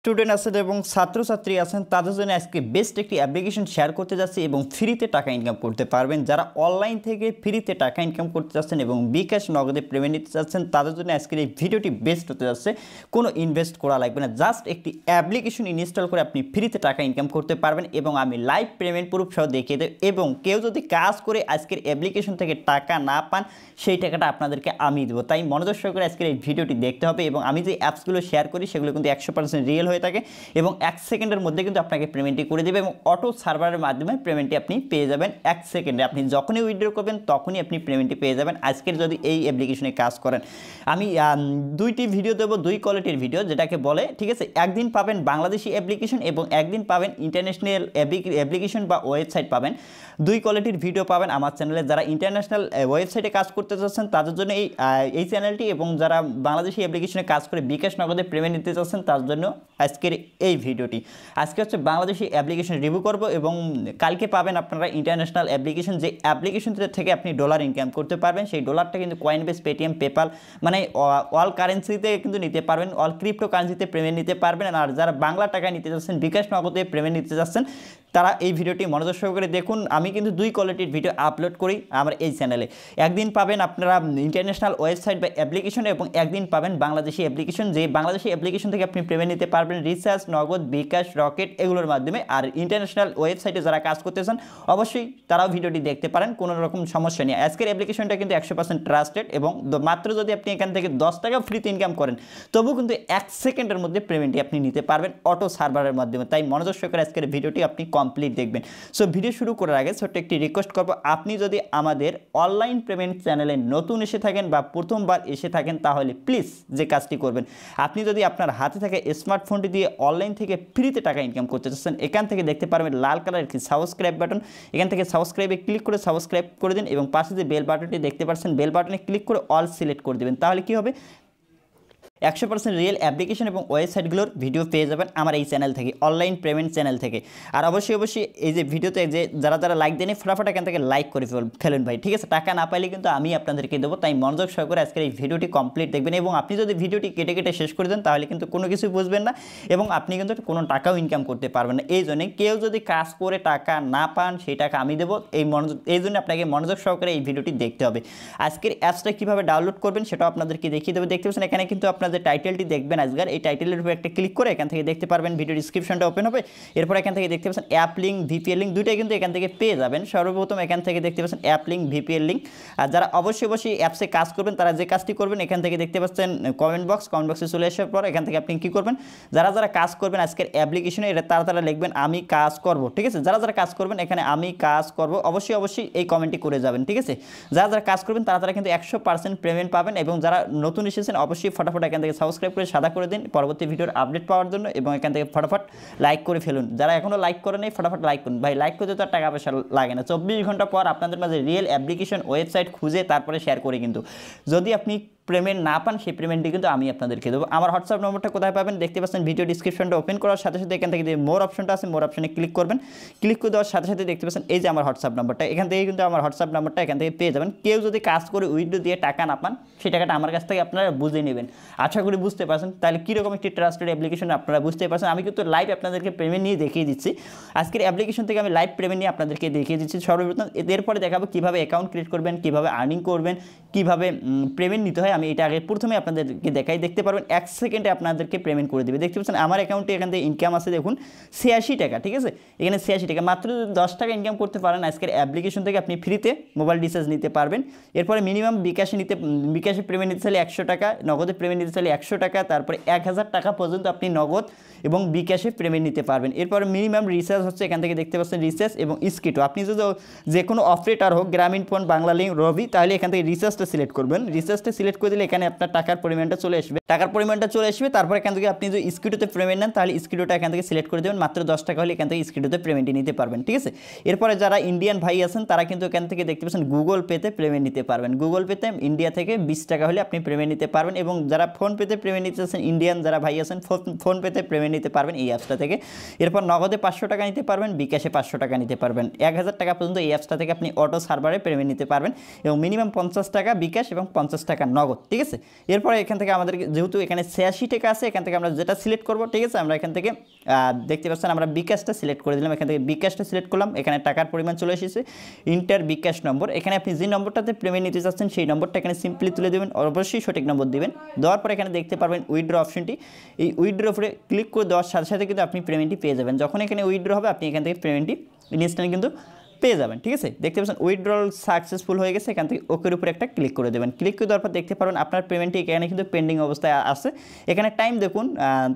Student আছেন এবং ছাত্রছাত্রী আছেন তাদের জন্য আজকে বেস্ট একটি অ্যাপ্লিকেশন শেয়ার করতে যাচ্ছি এবং ফ্রিতে টাকা ইনকাম করতে পারবেন। যারা অনলাইন থেকে ফ্রিতে টাকা ইনকাম করতে যাচ্ছেন এবং বিকাশ নগদে পেমেন্ট নিতে চাচ্ছেন তাদের জন্য আজকের এই ভিডিওটি বেস্ট হতে যাচ্ছে। কোনো ইনভেস্ট করা লাগবে না, জাস্ট একটি অ্যাপ্লিকেশন ইনস্টল করে আপনি ফ্রিতে টাকা ইনকাম করতে পারবেন এবং আমি লাইভ পেমেন্ট প্রুফ সহ দেখিয়ে দেব। এবং কেউ যদি কাজ করে আজকের অ্যাপ্লিকেশন থেকে টাকা না পান সেই টাকাটা আপনাদেরকে আমি দেবো। তাই মনোযোগ সহকারে আজকের এই ভিডিওটি দেখতে হবে এবং আমি যে অ্যাপসগুলো শেয়ার করি সেগুলো কিন্তু 100% রিয়েল হয়ে থাকে এবং 1 সেকেন্ডের মধ্যে কিন্তু আপনাকে পেমেন্টটি করে দেবে এবং অটো সার্ভারের মাধ্যমে পেমেন্টটি আপনি পেয়ে যাবেন 1 সেকেন্ডে। আপনি যখনই উইথড্র করবেন তখনই আপনি পেমেন্টটি পেয়ে যাবেন আজকের যদি এই অ্যাপ্লিকেশনে কাজ করেন। আমি দুইটি ভিডিও দেবো, দুই কোয়ালিটির ভিডিও, যেটাকে বলে ঠিক আছে একদিন পাবেন বাংলাদেশি অ্যাপ্লিকেশন এবং একদিন পাবেন ইন্টারন্যাশনাল অ্যাপ্লিকেশন বা ওয়েবসাইট পাবেন। দুই কোয়ালিটির ভিডিও পাবেন আমার চ্যানেলে। যারা ইন্টারন্যাশনাল ওয়েবসাইটে কাজ করতে চাচ্ছেন তাদের জন্য এই চ্যানেলটি এবং যারা বাংলাদেশি অ্যাপ্লিকেশনে কাজ করে বিকাশ নগদে পেমেন্ট নিতে চাচ্ছেন তার জন্য আজকের এই ভিডিওটি। আজকে হচ্ছে বাংলাদেশি অ্যাপ্লিকেশন রিভিউ করব এবং কালকে পাবেন আপনারা ইন্টারন্যাশনাল অ্যাপ্লিকেশন, যে অ্যাপ্লিকেশন থেকে আপনি ডলার ইনকাম করতে পারবেন। সেই ডলারটা কিন্তু কয়েনবেস, পেটিএম, পেপাল মানে অল কারেন্সিতে কিন্তু নিতে পারবেন, অল ক্রিপ্টো কারেন্সিতে পেমেন্ট নিতে পারবেন। আর যারা বাংলা টাকা নিতে যাচ্ছেন, বিকাশ নগদে পেমেন্ট নিতে যাচ্ছেন, তারা এই ভিডিওটি মনোযোগ সহকারে দেখুন। আমি কিন্তু দুই কোয়ালিটির ভিডিও আপলোড করি আমার এই চ্যানেলে। একদিন পাবেন আপনারা ইন্টারন্যাশনাল ওয়েবসাইট বা অ্যাপ্লিকেশন এবং একদিন পাবেন বাংলাদেশি অ্যাপ্লিকেশন, যে বাংলাদেশি অ্যাপ্লিকেশন থেকে আপনি পেমেন্ট নিতে পারবেন রিচার্জ, নগদ, বিকাশ, রকেট এগুলোর মাধ্যমে। আর ইন্টারন্যাশনাল ওয়েবসাইটে যারা কাজ করতেছেন অবশ্যই তারাও ভিডিওটি দেখতে পারেন, কোনো রকম সমস্যা নেই। আজকের অ্যাপ্লিকেশনটা কিন্তু 100% ট্রাস্টেড এবং মাত্র যদি আপনি এখান থেকে 10 টাকা ফ্রিতে ইনকাম করেন তবু কিন্তু 1 সেকেন্ডের মধ্যে পেমেন্টটি আপনি নিতে পারবেন অটো সার্ভারের মাধ্যমে। তাই মনোযোগ সহকারে আজকের ভিডিওটি আপনি কমপ্লিট দেখবেন। সো ভিডিও শুরু করার আগে ছোট্ট একটি রিকোয়েস্ট করব, আপনি যদি আমাদের অনলাইন পেমেন্ট চ্যানেলে নতুন এসে থাকেন বা প্রথমবার এসে থাকেন তাহলে প্লিজ যে কাজটি করবেন, আপনি যদি আপনার হাতে থাকা স্মার্টফোনটি দিয়ে অনলাইন থেকে ফ্রিতে টাকা ইনকাম করতে চাচ্ছেন, এখান থেকে দেখতে পারবেন লাল কালার একটি সাবস্ক্রাইব বাটন। এখান থেকে সাবস্ক্রাইবে ক্লিক করে সাবস্ক্রাইব করে দিন এবং পাশে যে বেল বাটনটি দেখতে পাচ্ছেন বেল বাটনে ক্লিক করে অল সিলেক্ট করে দেবেন। তাহলে কি হবে, 100% রিয়েল অ্যাপ্লিকেশন এবং ওয়েবসাইটগুলোর ভিডিও পেয়ে যাবেন আমার এই চ্যানেল থেকে, অনলাইন পেমেন্ট চ্যানেল থেকে। আর অবশ্যই এই যে ভিডিওতে যে যারা লাইক দেন ফটাফট এখান থেকে লাইক করে ফেলেন ভাই, ঠিক আছে? টাকা না পাইলে কিন্তু আমি আপনাদেরকে দেবো। তাই মনোযোগ সহকারে আজকের এই ভিডিওটি কমপ্লিট দেখবেন এবং আপনি যদি ভিডিওটি কেটে কেটে শেষ করে দেন তাহলে কিন্তু কোনো কিছু বুঝবেন না এবং আপনি কিন্তু কোনো টাকাও ইনকাম করতে পারবেন না। এই জন্যে কেউ যদি কাজ করে টাকা না পান সেই টাকা আমি দেবো, এই জন্য আপনাকে মনোযোগ সহকারে এই ভিডিওটি দেখতে হবে। আজকের অ্যাপসটা কীভাবে ডাউনলোড করবেন সেটাও আপনাদেরকে দেখিয়ে দেবো। দেখতে পাচ্ছেন এখানে কিন্তু আপনার যে টাইটেলটি দেখবেন আজকের, এই টাইটেলের উপর একটা ক্লিক করে এখান থেকে দেখতে পারবেন ভিডিও ডিসক্রিপশনটা ওপেন হবে। এরপর এখান থেকে দেখতে পাচ্ছেন অ্যাপ লিঙ্ক, ভিপিএন লিঙ্ক, দুইটাই কিন্তু এখান থেকে পেয়ে যাবেন। সর্বপ্রথম এখান থেকে দেখতে পাচ্ছেন অ্যাপ লিঙ্ক, ভিপিএন লিঙ্ক। আর যারা অবশ্যই অ্যাপসে কাজ করবেন তারা যে কাজটি করবেন, এখান থেকে দেখতে পাচ্ছেন কমেন্ট বক্সে চলে আসার পর এখান থেকে আপনি কী করবেন, যারা কাজ করবেন আজকের অ্যাপ্লিকেশনে এটা তারা লিখবেন আমি কাজ করব, ঠিক আছে? যারা কাজ করবেন এখানে আমি কাজ করব অবশ্যই এই কমেন্টটি করে যাবেন, ঠিক আছে? যারা কাজ করবেন তারা কিন্তু 100% পেমেন্ট পাবেন এবং যারা নতুন এসেছেন অবশ্যই ফটাফট এখান থেকে সাবস্ক্রাইব করে সাদা করে দিন পরবর্তী ভিডিওর আপডেট পাওয়ার জন্য এবং এখান থেকে ফটাফট লাইক করে ফেলুন। যারা এখনও লাইক করে নেই ফটাফট লাইক করুন ভাই, লাইক করতে তো আর টাকা পয়সা লাগে না। 24 ঘন্টা পর আপনাদের মাঝে রিয়েল অ্যাপ্লিকেশন ওয়েবসাইট খুঁজে তারপরে শেয়ার করি, কিন্তু যদি আপনি পেমেন্ট না পান সেই পেমেন্টটি কিন্তু আমি আপনাদেরকে দেবো। আমার হোয়াটসঅ্যাপ নম্বরটা কোথায় পাবেন, দেখতে পাচ্ছেন ভিডিও ডিসক্রিপশনটা ওপেন করার সাথে সাথে এখান থেকে যে মোর অপশনটা আছে মোর অপশনে ক্লিক করবেন। ক্লিক করে দেওয়ার সাথে সাথে দেখতে পাচ্ছেন এই যে আমার হোয়াটসঅ্যাপ নাম্বারটা, এখান থেকে কিন্তু আমার হোয়াটসঅ্যাপ নাম্বারটা এখান থেকে পেয়ে যাবেন। কেউ যদি কাজ করে উইথড্র দিয়ে টাকা না পান সেই টাকাটা আমার কাছ থেকে আপনারা বুঝে নেবেন। আশা করি বুঝতে পারছেন। তাহলে কীরকম একটি ট্রাস্টেড অ্যাপ্লিকেশন আপনারা বুঝতে পারছেন। আমি কিন্তু লাইভ আপনাদেরকে পেমেন্ট নিয়ে দেখিয়ে দিচ্ছি। আজকের অ্যাপ্লিকেশন থেকে আমি লাইভ পেমেন্ট নিয়ে আপনাদেরকে দেখিয়ে দিচ্ছি সর্বপ্রথম। এরপরে দেখাবো কীভাবে অ্যাকাউন্ট ক্রিয়েট করবেন, কীভাবে আর্নিং করবেন, কীভাবে পেমেন্ট নিতে হয়। আমি এটা আগে প্রথমে আপনাদেরকে দেখাই, দেখতে পারবেন 1 সেকেন্ডে আপনাদেরকে পেমেন্ট করে দেবে। দেখতে পাচ্ছেন আমার অ্যাকাউন্টে এখান থেকে ইনকাম আছে দেখুন 86 টাকা, ঠিক আছে? এখানে 86 টাকা, মাত্র 10 টাকা ইনকাম করতে পারেন আজকের অ্যাপ্লিকেশন থেকে আপনি ফ্রিতে মোবাইল রিচার্জ নিতে পারবেন। এরপরে মিনিমাম বিকাশে পেমেন্ট নিতে চাইলে 100 টাকা, নগদে পেমেন্ট নিতে চাইলে 100 টাকা, তারপরে 1000 টাকা পর্যন্ত আপনি নগদ এবং বিকাশে পেমেন্ট নিতে পারবেন। এরপর মিনিমাম রিচার্জ হচ্ছে এখান থেকে দেখতে পাচ্ছেন রিচার্জ এবং স্কিটো। আপনি যদি যে কোনো অপারেটর হোক, গ্রামীণ ফোন, বাংলা লিঙ্ক, রবি, তাহলে এখান থেকে রিচার্জটা সিলেক্ট করবেন। রিচার্জটা সিলেক্ট করে দিলে এখানে আপনার টাকার পরিমাণটা চলে আসবে, তারপর এখান থেকে আপনি যদি স্কিটোতে পেমেন্ট নেন তাহলে স্কিটোটা এখান থেকে সিলেক্ট করে দেবেন। মাত্র 10 টাকা হলে এখান থেকে স্কিটোতে পেমেন্টটি নিতে পারবেন, ঠিক আছে? এরপরে যারা ইন্ডিয়ান ভাই আছেন তারা কিন্তু এখান থেকে দেখতে পাচ্ছেন গুগল পেতে পেমেন্ট নিতে পারবেন। গুগল পেতে ইন্ডিয়া থেকে 20 টাকা হলে আপনি পেমেন্ট নিতে পারবেন এবং যারা ফোন পেতে পেমেন্ট নিতে চাচ্ছেন, ইন্ডিয়ান যারা ভাই আছেন ফোন পেতে পেমেন্ট নিতে পারবেন এই অ্যাপসটা থেকে। এরপর নগদে 500 টাকা নিতে পারবেন, বিকাশে 500 টাকা নিতে পারবেন। 1000 টাকা পর্যন্ত এই অ্যাপসটা থেকে আপনি অটো সার্ভারে পেমেন্ট নিতে পারবেন এবং মিনিমাম 50 টাকা বিকাশ এবং 50 টাকা নগদ, ঠিক আছে। এরপরে এখান থেকে আমাদের যেহেতু এখানে 86 টাকা আছে, এখান থেকে আমরা যেটা সিলেক্ট করব, ঠিক আছে, আমরা এখান থেকে দেখতে পাচ্ছেন আমরা বিকাশটা সিলেক্ট করে দিলাম, এখান থেকে বিকাশটা সিলেক্ট করলাম, এখানে টাকার পরিমাণ চলে এসেছে, ইন্টার বিকাশ নম্বর, এখানে আপনি যে নম্বরটাতে পেমেন্ট নিতে চাচ্ছেন সেই নম্বরটা এখানে সিম্পলি তুলে দেবেন, অবশ্যই সঠিক নম্বর দিবেন। দেওয়ার পর এখানে দেখতে পারবেন উইথড্র অপশনটি, এই উইথড্র উপরে ক্লিক করে দেওয়ার সাথে সাথে কিন্তু আপনি পেমেন্টটি পেয়ে যাবেন। যখন এখানে উইথড্র হবে আপনি এখান থেকে পেমেন্টটি ইনস্ট্যান্ট কিন্তু পেয়ে যাবেন, ঠিক আছে। দেখতে পাচ্ছেন উইথড্রল সাকসেসফুল হয়ে গেছে, এখান থেকে ওকের উপরে একটা ক্লিক করে দেবেন। ক্লিক করে দেওয়ার পর দেখতে পারবেন আপনার পেমেন্টটি এখানে কিন্তু পেন্ডিং অবস্থায় আছে। এখানে টাইম দেখুন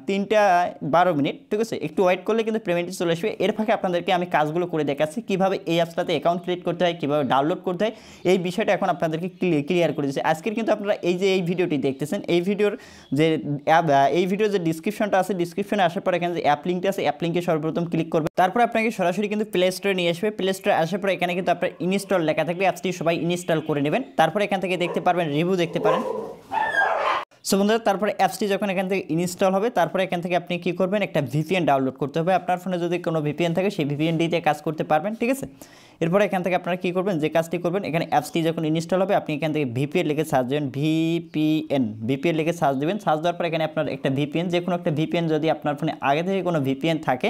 3:12, ঠিক আছে। একটু ওয়েট করলে কিন্তু পেমেন্টটি চলে আসবে। এর ফাঁকে আপনাদেরকে আমি কাজগুলো করে দেখাচ্ছি কীভাবে এই অ্যাপসটাতে অ্যাকাউন্ট ক্রিয়েট করতে হয়, কীভাবে ডাউনলোড করতে হয়, এই বিষয়টা এখন আপনাদেরকে ক্লিয়ার করে দিচ্ছি। আজকের কিন্তু আপনারা এই ভিডিওটি দেখতেছেন, এই ভিডিওর যে অ্যাপ, এই ভিডিওর যে ডিসক্রিপশনটা আছে, ডিসক্রিপশনে আসার পর এখানে যে অ্যাপ লিঙ্কটা আছে, অ্যাপ লিঙ্কে সর্বপ্রথম ক্লিক করবেন। তারপর আপনাকে সরাসরি কিন্তু প্লে স্টোরে নিয়ে আসবে। প্লে স্টোরে আসার পর এখানে কিন্তু আপনার ইনস্টল লেখা থাকবে, অ্যাপসটি সবাই ইনস্টল করে নেবেন। তারপর এখান থেকে দেখতে পারবেন রিভিউ দেখতে পারেন। সো বন্ধুরা, তারপরে অ্যাপসটি যখন এখান থেকে ইনস্টল হবে, তারপরে এখান থেকে আপনি কী করবেন, একটা ভিপিএন ডাউনলোড করতে হবে। আপনার ফোনে যদি কোনো ভিপিএন থাকে সেই ভিপিএন দিয়ে কাজ করতে পারবেন, ঠিক আছে। এরপরে এখান থেকে আপনারা কী করবেন, যে কাজটি করবেন, এখানে অ্যাপসটি যখন ইনস্টল হবে আপনি এখান থেকে ভিপিএন লিখে সার্চ দেবেন, ভিপিএন লিখে সার্চ দেবেন। সার্চ দেওয়ার পর এখানে আপনার একটা ভিপিএন, যে কোনো একটা ভিপিএন যদি আপনার ফোনে আগে থেকে কোনো ভিপিএন থাকে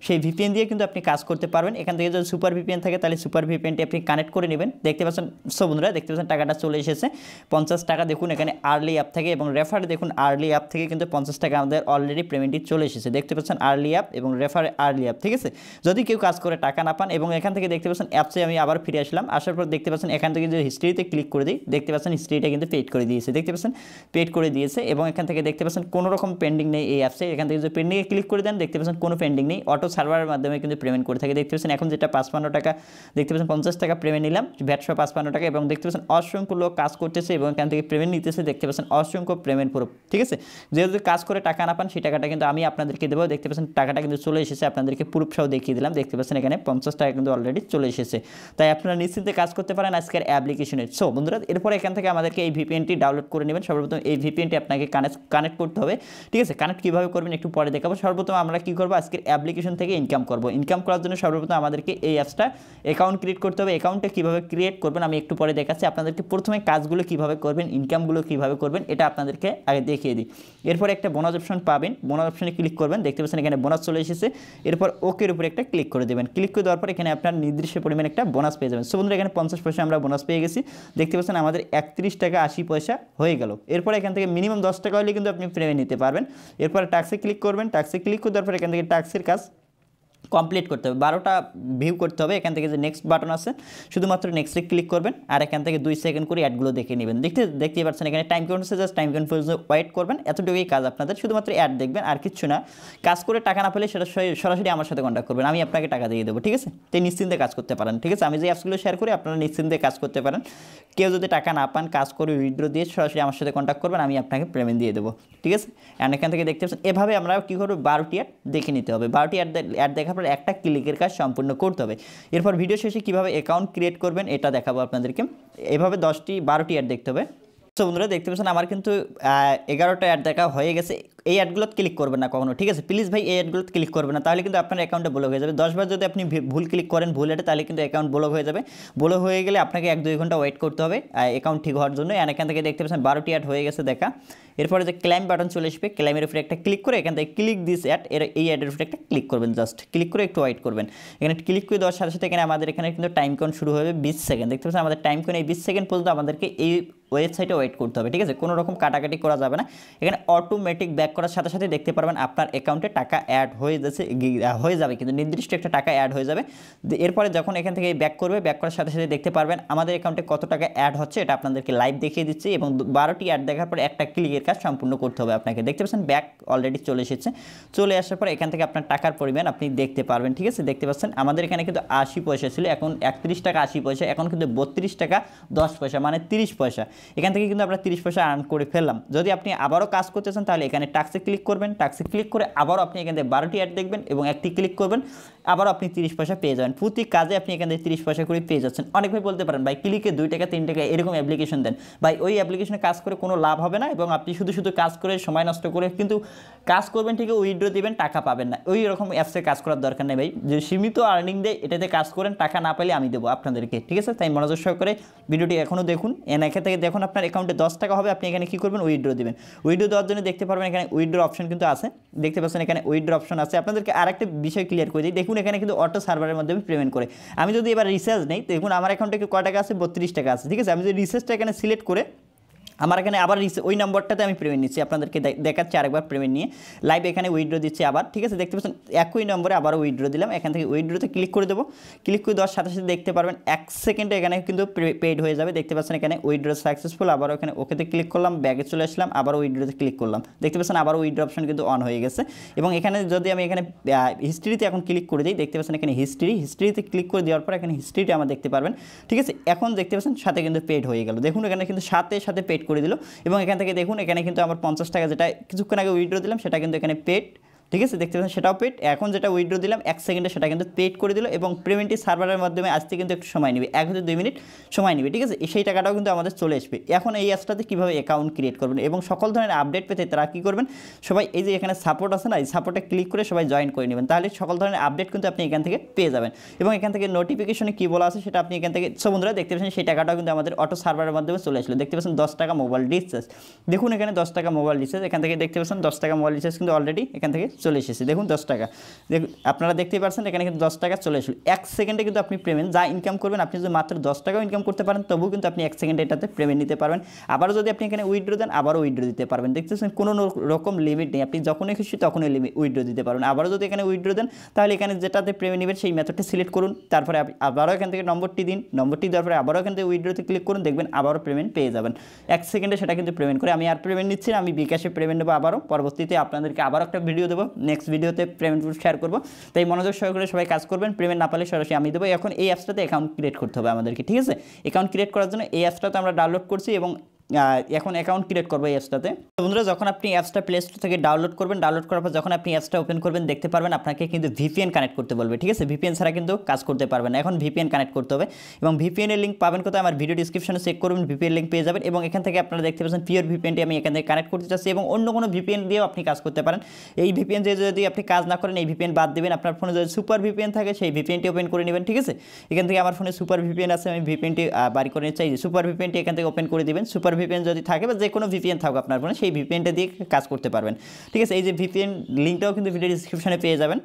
সেই ভিপিএন দিয়ে কিন্তু আপনি কাজ করতে পারবেন। এখান থেকে যদি সুপার ভিপিএন থাকে তাহলে সুপার ভিপিএনটি আপনি কানেক্ট করে নেবেন। দেখতে পাচ্ছেন সো বন্ধুরা, দেখতে পাচ্ছেন টাকাটা চলে এসেছে 50 টাকা। দেখুন এখানে আর্লি অ্যাপ থেকে এবং রেফার দেখুন আর্লি অ্যাপ থেকে কিন্তু 50 টাকা আমাদের অলরেডি পেমেন্টটি চলে এসেছে। দেখতে পাচ্ছেন আর্লি অ্যাপ এবং রেফার আর্লি অ্যাপ, ঠিক আছে। যদি কেউ কাজ করে টাকা না পান, এবং এখান থেকে দেখতে পাচ্ছেন অ্যাপসে আমি আবার ফিরে আসলাম, আসার পর দেখতে পাচ্ছেন এখান থেকে যে হিস্ট্রিতে ক্লিক করে দিই, দেখতে পাচ্ছেন হিস্ট্রিটা কিন্তু পেড করে দিয়েছে, দেখতে পাচ্ছেন পেড করে দিয়েছে। এবং এখান থেকে দেখতে পাচ্ছেন কোনো রকম পেন্ডিং নেই এই অ্যাপসে। এখান থেকে যদি পেন্ডিংয়ে ক্লিক করে দেন দেখতে পাচ্ছেন কোনো পেন্ডিং নেই, অটো সার্ভারের মাধ্যমে কিন্তু পেমেন্ট করে থাকে। দেখতে পাচ্ছেন এখন যেটা 55 টাকা, দেখতে পাচ্ছেন 50 টাকা পেমেন্ট নিলাম, ভ্যাট সহ 55 টাকা, এবং দেখতে পাচ্ছেন অসংখ্য লোক কাজ করতেছে এবং এখান থেকে পেমেন্ট নিতেছে, দেখতে পাচ্ছেন অসংখ্য পেমেন্ট প্রুফ, ঠিক আছে। যেহেতু কাজ করে টাকা না পান সেই টাকাটা কিন্তু আমি আপনাদেরকে দেবো। দেখতে পাচ্ছেন টাকাটা কিন্তু চলে এসেছে, আপনাদেরকে প্রুফ সহ দেখিয়ে দিলাম। দেখতে পাচ্ছেন এখানে 50 টাকা কিন্তু অলরেডি চলে এসেছে। তাই আপনারা নিশ্চিন্তে কাজ করতে পারেন আজকের অ্যাপ্লিকেশনে। সো বন্ধুরা, এরপরে এখান থেকে আমাদেরকে এই ভিপিএনটি ডাউনলোড করে নেবেন। সর্বপ্রথম এই ভিপিএনটি আপনাকে কানেক্ট করতে হবে, ঠিক আছে। কানেক্ট কীভাবে করবেন একটু পরে দেখাবো। সর্বপ্রথম আমরা কী করবো, আজকের অ্যাপ্লিকেশন থেকে ইনকাম করব। ইনকাম করার জন্য সর্বপ্রথম আমাদেরকে এই অ্যাপসটা অ্যাকাউন্ট ক্রিয়েট করতে হবে। অ্যাকাউন্টটা কীভাবে ক্রিয়েট করবেন আমি একটু পরে দেখাচ্ছি। আপনাদেরকে প্রথমে কাজগুলো কীভাবে করবেন, ইনকামগুলো কীভাবে করবেন এটা আপনাদেরকে আগে দেখিয়ে দিই। এরপরে একটা বোনাস অপশন পাবেন, বোনাস অপশনে ক্লিক করবেন, দেখতে পাচ্ছেন এখানে বোনাস চলে এসেছে। এরপর ওকের উপরে একটা ক্লিক করে দেবেন। ক্লিক করে দেওয়ার পর এখানে আপনার নির্দিষ্ট পরিমাণে একটা বোনাস পেয়ে যাবেন। সো বন্ধুরা, এখানে 50 পয়সা আমরা বোনাস পেয়ে গেছি। দেখতে পাচ্ছেন আমাদের 31 টাকা 80 পয়সা হয়ে গেল। এরপর এখান থেকে মিনিমাম 10 টাকা হলে কিন্তু আপনি পেমেন্ট নিতে পারবেন। এরপর ট্যাক্সে ক্লিক করবেন, ট্যাক্সে ক্লিক করে দেওয়ার পর এখান থেকে ট্যাক্সের কাজ কমপ্লিট করতে হবে, 12টা ভিউ করতে হবে। এখান থেকে যে নেক্সট বাটন আছে শুধুমাত্র নেক্সটে ক্লিক করবেন, আর এখান থেকে 2 সেকেন্ড করে অ্যাডগুলো দেখে নেবেন। দেখতে পাচ্ছেন এখানে টাইম কাউন্ট আছে, জাস্ট টাইম কাউন্ট পর্যন্ত ওয়েট করবেন। এতটুকুই কাজ আপনাদের, শুধুমাত্র অ্যাড দেখবেন আর কিচ্ছু না। কাজ করে টাকা না পেলে সেটা সরাসরি আমার সাথে কন্ট্যাক্ট করবেন, আমি আপনাকে টাকা দিয়ে দেবো, ঠিক আছে। তাই নিশ্চিন্তে কাজ করতে পারেন, ঠিক আছে। আমি যে অ্যাপসগুলো শেয়ার করি আপনারা নিশ্চিন্তে কাজ করতে পারেন। কেউ যদি টাকা না পান, কাজ করে উইথড্র দিয়ে সরাসরি আমার সাথে কন্ট্যাক্ট করবেন, আমি আপনাকে পেমেন্ট দিয়ে দেবো, ঠিক আছে। অ্যান্ড এখান থেকে দেখতে পাচ্ছেন এভাবে আমরা কী করবো, 12টি অ্যাড দেখে নিতে হবে। 12টি অ্যাড দেখার পর একটা ক্লিকের কাজ সম্পূর্ণ করতে হবে। এরপর ভিডিও শেষে কীভাবে অ্যাকাউন্ট ক্রিয়েট করবেন এটা দেখাবো আপনাদেরকে। এভাবে 12টি অ্যাড দেখতে হবে। তো বন্ধুরা, দেখতে পাচ্ছেন আমার কিন্তু 11টা অ্যাড দেখা হয়ে গেছে। এই অ্যাডগুলোতে ক্লিক করবেন না কখনো, ঠিক আছে। প্লিজ ভাই এই অ্যাডগুলোতে ক্লিক করবেন না, তাহলে কিন্তু আপনার অ্যাকাউন্টে ব্লক হয়ে যাবে। 10 বার যদি আপনি ভুল ক্লিক করেন ভুল অ্যাডে, তাহলে কিন্তু অ্যাকাউন্ট ব্লক হয়ে যাবে। ব্লক হয়ে গেলে আপনাকে 1-2 ঘন্টা ওয়েট করতে হবে অ্যাকাউন্ট ঠিক হওয়ার জন্য। এখান থেকে দেখতে পাচ্ছেন 12টি অ্যাড হয়ে গেছে দেখা। এরপরে যে ক্লাইম বাটন চলে আসবে, ক্লাইমের উপরে একটা ক্লিক করে এখান থেকে ক্লিক দিস অ্যাড, এই অ্যাডের উপরে একটা ক্লিক করবেন, জাস্ট ক্লিক করে একটু ওয়েট করবেন। এখানে ক্লিক করে দেওয়ার সাথে সাথে এখানে আমাদের এখানে কিন্তু টাইম কাউন্ট শুরু হবে 20 সেকেন্ড। দেখতে পাচ্ছেন আমাদের টাইম কাউন্ট এই 20 সেকেন্ড পর্যন্ত আমাদেরকে এই ওয়েবসাইটে ওয়েট করতে হবে, ঠিক আছে। কোনো রকম কাটাকাটি করা যাবে না। এখানে অটোমেটিক ব্যাক করার সাথে সাথে দেখতে পারবেন আপনার অ্যাকাউন্টে টাকা অ্যাড হয়ে যাবে, কিন্তু নির্দিষ্ট একটা টাকা অ্যাড হয়ে যাবে। এরপরে যখন এখান থেকে ব্যাক করবে, ব্যাক করার সাথে সাথে দেখতে পারবেন আমাদের অ্যাকাউন্টে কত টাকা অ্যাড হচ্ছে, এটা আপনাদেরকে লাইভ দেখিয়ে দিচ্ছি। এবং 12টি অ্যাড দেখার পরে একটা ক্লিকের কাজ সম্পূর্ণ করতে হবে আপনাকে। দেখতে পাচ্ছেন ব্যাক অলরেডি চলে এসেছে। চলে আসার পর এখান থেকে আপনার টাকার পরিমাণ আপনি দেখতে পারবেন, ঠিক আছে। দেখতে পাচ্ছেন আমাদের এখানে কিন্তু 80 পয়সা ছিল, এখন 31 টাকা 80 পয়সা, এখন কিন্তু 32 টাকা 10 পয়সা, মানে 30 পয়সা। এখান থেকে কিন্তু আমরা 30 পয়সা আর্ন করে ফেললাম। যদি আপনি আবারও কাজ করতে চান তাহলে এখানে টাক্সে ক্লিক করবেন, টাক্সে ক্লিক করে আবারও আপনি এখান থেকে 12টি অ্যাড দেখবেন এবং একটি ক্লিক করবেন, আবারও আপনি 30 পয়সা পেয়ে যাবেন। প্রতি কাজে আপনি এখান থেকে 30 পয়সা করে পেয়ে যাচ্ছেন। অনেক ভাই বলতে পারেন ভাই ক্লিকে 2 টাকা 3 টাকা এরকম অ্যাপ্লিকেশন দেন, ভাই ওই অ্যাপ্লিকেশনে কাজ করে কোনো লাভ হবে না এবং আপনি শুধু শুধু কাজ করে সময় নষ্ট করে কিন্তু কাজ করবেন ঠিকই, উইথড্র দিবেন, টাকা পাবেন না। ওই রকম অ্যাপসে কাজ করার দরকার নেই ভাই, যে সীমিত আর্নিং দেয় এটাতে কাজ করেন, টাকা না পেলে আমি দেবো আপনাদেরকে, ঠিক আছে? তাই মনোযোগ সহকারে ভিডিওটি এখনও দেখুন। এখান থেকে দেখুন আপনার অ্যাকাউন্টে 10 টাকা হবে, আপনি এখানে কী করবেন, উইথড্র দিবেন। উইথড্র দেওয়ার জন্য দেখতে পারবেন এখানে উইথড্র অপশন কিন্তু আছে, দেখতে পাচ্ছেন এখানে উইথড্র অপশন আছে। আপনাদেরকে আরেকটা বিষয় ক্লিয়ার করে দিই, দেখুন এখানে কিন্তু অটো সার্ভারের মাধ্যমে পেমেন্ট করে। আমি যদি এবার রিচার্জ নেই, দেখুন আমার অ্যাকাউন্টে কয় টাকা আছে, 32 টাকা আছে, ঠিক আছে? আমি যদি রিচার্জটা এখানে সিলেক্ট করে আমার এখানে আবার ওই নম্বরটাতে আমি পেমেন্ট নিচ্ছি, আপনাদেরকে দেখাচ্ছি আরেকবার পেমেন্ট নিয়ে লাইভ এখানে উইথড্র দিচ্ছি আবার, ঠিক আছে? দেখতে পাচ্ছেন একই নম্বরে আবারও উইথড্র দিলাম, এখান থেকে উইথড্রতে ক্লিক করে দেবো। ক্লিক করে দেওয়ার সাথে সাথে দেখতে পারবেন 1 সেকেন্ডে এখানে কিন্তু পেড হয়ে যাবে। দেখতে পাচ্ছেন এখানে উইথড্র সাকসেসফুল, আবারও এখানে ওকেতে ক্লিক করলাম, ব্যাগে চলে আসলাম, আবারও উইথড্রতে ক্লিক করলাম। দেখতে পাচ্ছেন আবারও উইথড্র অপশন কিন্তু অন হয়ে গেছে। এবং এখানে যদি আমি এখানে হিস্ট্রিতে এখন ক্লিক করে দিই, দেখতে পাচ্ছেন এখানে হিস্ট্রিতে ক্লিক করে দেওয়ার পর এখানে হিস্ট্রিটা আমার দেখতে পারবেন, ঠিক আছে? এখন দেখতে পাচ্ছেন সাথে কিন্তু পেড হয়ে গেল, দেখুন এখানে কিন্তু সাথে সাথে পেড করে দিল। এবং এখান থেকে দেখুন এখানে কিন্তু আমার 50 টাকা যেটা কিছুক্ষণ আগে উইথড্র দিলাম সেটা কিন্তু এখানে পেড, ঠিক আছে? দেখতে পাচ্ছেন সেটাও পেড। এখন যেটা উইথড্র দিলাম 1 সেকেন্ডে সেটা কিন্তু পেড করে দিল এবং পেমেন্টটি সার্ভারের মাধ্যমে আসতে কিন্তু একটু সময় নেবে, 1 থেকে 2 মিনিট সময় নেবে, ঠিক আছে? সেই টাকাটাও কিন্তু আমাদের চলে আসবে। এখন এই অ্যাপসটাতে কীভাবে অ্যাকাউন্ট ক্রিয়েট করবেন এবং সকল ধরনের আপডেট পেতে তারা কী করবেন, সবাই এই যে এখানে সাপোর্ট আছে না, এই সাপোর্টে ক্লিক করে সবাই জয়েন করে নেবেন, তাহলে সকল ধরনের আপডেট কিন্তু আপনি এখান থেকে পেয়ে যাবেন। এবং এখান থেকে নোটিফিকেশনে কী বলা আছে সেটা আপনি এখান থেকে বন্ধুরা দেখতে পাচ্ছেন সেই টাকাটাও কিন্তু আমাদের অটো সার্ভারের মাধ্যমে চলে আসলো। দেখতে পাচ্ছেন 10 টাকা মোবাইল রিচার্জ, দেখুন এখানে 10 টাকা মোবাইল রিচার্জ, এখান থেকে দেখতে পাচ্ছেন 10 টাকা মোবাইল রিচার্জ কিন্তু অলরেডি এখান থেকে চলে এসেছে, দেখুন 10 টাকা। দেখুন আপনারা দেখতেই পাচ্ছেন এখানে কিন্তু 10 টাকা চলে আসলো। 1 সেকেন্ডে কিন্তু আপনি পেমেন্ট যা ইনকাম করবেন, আপনি যদি মাত্র 10 টাকাও ইনকাম করতে পারেন তবুও কিন্তু আপনি 1 সেকেন্ডে এটাতে পেমেন্ট নিতে পারবেন। আবারও যদি আপনি এখানে উইথড্র দেন আবারও উইথড্র দিতে পারবেন, দেখতেছেন কোনো রকম লিমিট নেই, আপনি যখনই খুশি তখনই উইথড্র দিতে পারবেন। আবারও যদি এখানে উইথড্র দেন তাহলে এখানে যেটাতে পেমেন্ট নেবেন সেই মেথডটি সিলেক্ট করুন, তারপরে আবারও এখান থেকে নম্বরটি দিন, নম্বরটি দেওয়ার পরে আবারও এখান থেকে উইথড্রতে ক্লিক করুন, দেখবেন আবারও পেমেন্ট পেয়ে যাবেন। 1 সেকেন্ডে সেটা কিন্তু পেমেন্ট করে। আমি আর পেমেন্ট নিচ্ছি না, আমি বিকাশে পেমেন্ট দেবো আবারও, পরবর্তীতে আপনাদেরকে আবারও একটা ভিডিও দেবো, নেক্সট ভিডিওতে পেমেন্ট শেয়ার করবো। তাই মনোযোগ সহকারে সবাই কাজ করবেন, পেমেন্ট না পারলে সরাসরি আমি দেবো। এখন এই অ্যাপসটাতে অ্যাকাউন্ট ক্রিয়েট করতে হবে আমাদেরকে, ঠিক আছে? অ্যাকাউন্ট ক্রিয়েট করার জন্য এই অ্যাপসটাতে আমরা ডাউনলোড করছি এবং এখন অ্যাকাউন্ট ক্রিয়েট করবো এই অ্যাপসটাতে। বন্ধুরা যখন আপনি অ্যাপসটা প্লে স্টোর থেকে ডাউনলোড করবেন, ডাউনলোড করার পর যখন আপনি অ্যাপসটা ওপেন করবেন দেখতে পারবেন আপনাকে কিন্তু ভিপিএন কানেক্ট করতে বলবে, ঠিক আছে? ভিপিএন ছাড়া কিন্তু কাজ করতে পারবেন না, এখন ভিপিএন কানেক্ট করতে হবে। এবং ভিপিএনের লিঙ্ক পাবেন কোথায়, আমার ভিডিও ডিসক্রিপশনে চেক করবেন, ভিপিএন লিঙ্ক পেয়ে যাবেন। এবং এখান থেকে আপনারা দেখতে পাচ্ছেন পিওর ভিপিএনটি আমি এখান থেকে কানেক্ট করতে চাচ্ছি এবং অন্য কোনো ভিপিএন দিয়েও আপনি কাজ করতে পারেন। এই ভিপিএন দিয়ে যদি আপনি কাজ না করেন এই ভিপিএন বাদ দেবেন, আপনার ফোনে যদি সুপার ভিপিএন থাকে সেই ভিপিএনটি ওপেন করে নেবেন, ঠিক আছে? এখান থেকে আমার ফোনে সুপার ভিপিএন আছে, আমি ভিপিএনটি বাড়ি করে নিতে চাই, সুপার ভিপিএনটি এখান থেকে ওপেন করে দেবেন। সুপার ভিপিএন যদি থাকে বা যে কোনো ভিপিএন থাকুক আপনার ফোনে সেই ভিপিএনটা দিয়ে কাজ করতে পারবেন, ঠিক আছে? এই যে ভিপিএন লিঙ্কটাও কিন্তু ভিডিও ডিসক্রিপশনে পেয়ে যাবেন।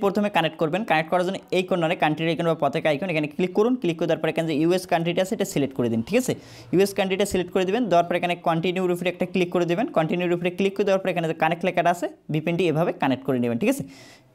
প্রথমে কানেক্ট করবেন, কানেক্ট করার জন্য এই কর্নারে কান্ট্রির আইকন বা পতাকা আইকন এখানে ক্লিক করুন, ক্লিক করে দেওয়ার পর এখানে যে ইউএস কান্ট্রিটা আছে এটা সিলেক্ট করে দিন, ঠিক আছে? ইউএস কান্ট্রিটা সিলেক্ট করে দেবেন, দেওয়ার পর এখানে কন্টিনিউর উপরে একটা ক্লিক করে দেবেন, কন্টিনিউর উপরে ক্লিক করে দেওয়ার পর এখানে যে কানেক্ট লেখাটা আছে ভিপিএনটি এভাবে কানেক্ট করে নেবেন, ঠিক আছে?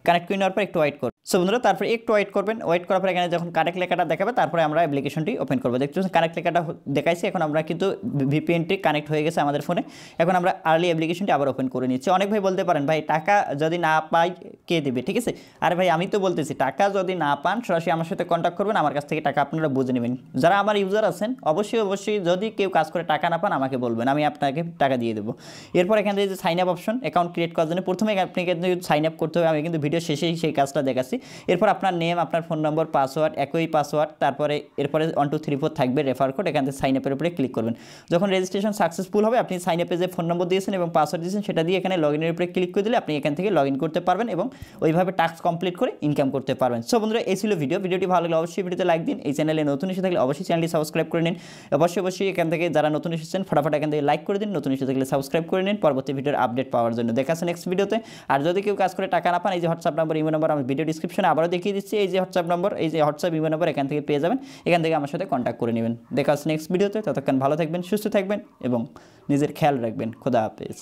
কানেক্ট করে নেওয়ার পর একটু ওয়েট করুন। সো বন্ধুরা তারপরে একটু ওয়েট করবেন, ওয়েট করার পর এখানে যখন কানেক্ট লেখাটা দেখাবে তারপরে আমরা অ্যাপ্লিকেশনটি ওপেন করবো। দেখতে পাচ্ছেন কানেক্ট লেখাটা দেখাইছে, এখন আমরা কিন্তু ভিপিএনটি কানেক্ট হয়ে গেছে আমাদের ফোনে। এখন আমরা আর্লি অ্যাপ্লিকেশনটি আবার ওপেন করে নিচ্ছি। অনেক ভাই বলতে পারেন ভাই টাকা যদি না পাই কে দেবে, ঠিক আছে? আরে ভাই আমি তো বলতেছি টাকা যদি না পান সরাসরি আমার সাথে কন্ট্যাক্ট করবেন, আমার কাছ থেকে টাকা আপনারা বুঝে নেবেন। যারা আমার ইউজার আছেন অবশ্যই যদি কেউ কাজ করে টাকা না পান আমাকে বলবেন, আমি আপনাকে টাকা দিয়ে দেবো। এরপর এখান থেকে যে sign up option, account create করার জন্য প্রথমে আপনি কিন্তু সাইন আপ করতে হবে, আমি কিন্তু ভিডিও শেষেই সেই কাজটা দেখাচ্ছি। এরপর আপনার নেম, আপনার ফোন নম্বর, পাসওয়ার্ড, একই পাসওয়ার্ড, তারপরে এরপরে 1 2 3 4 থাকবে রেফার কোড, এখান থেকে সাইন আপের উপরে ক্লিক করবেন। যখন রেজিস্ট্রেশন সাকসেসফুল হবে আপনি সাইন আপে যে ফোন নম্বর দিয়েছেন এবং পাসওয়ার্ড দিয়েছেন সেটা দিয়ে এখানে লগ ইনের উপরে ক্লিক করে দিলে আপনি এখান থেকে লগ ইন করতে পারবেন এবং ওইভাবে টাস্ক কমপ্লিট করে ইনকাম করতে পারবেন। সো বন্ধুরা এই ছিল ভিডিওটি ভালো লাগলে অবশ্যই ভিডিওতে লাইক দিন, এই চ্যানেলে নতুন এসে থাকলে অবশ্যই চ্যানেলটি সাবস্ক্রাইব করে নিন। অবশ্যই এখান থেকে যারা নতুন এসেছেন ফটাফট এখান থেকে লাইক করে দিন, নতুন এসে থাকলে সাবস্ক্রাইব করে নিন পরবর্তী ভিডিওর আপডেট পাওয়ার জন্য। দেখা আছে নেক্সট ভিডিওতে। আর যদি কেউ কাজ করে টাকা না পান এই যে হোয়াটসঅ্যাপ নাম্বার, ইমো নাম্বার আমি ভিডিও ডিসক্রিপশনে আবারও দেখিয়ে দিচ্ছি, এই যে হোয়াটসঅ্যাপ নাম্বার, এই যে হোয়াটসঅ্যাপ ইমো নাম্বার এখান থেকে পেয়ে যাবেন, এখান থেকে আমার সাথে কন্ট্যাক্ট করে নেবেন। দেখা আছে নেক্সট ভিডিওতে, ততক্ষণ ভালো থাকবেন, সুস্থ থাকবেন এবং নিজের খেয়াল রাখবেন। খোদা হাফেজ।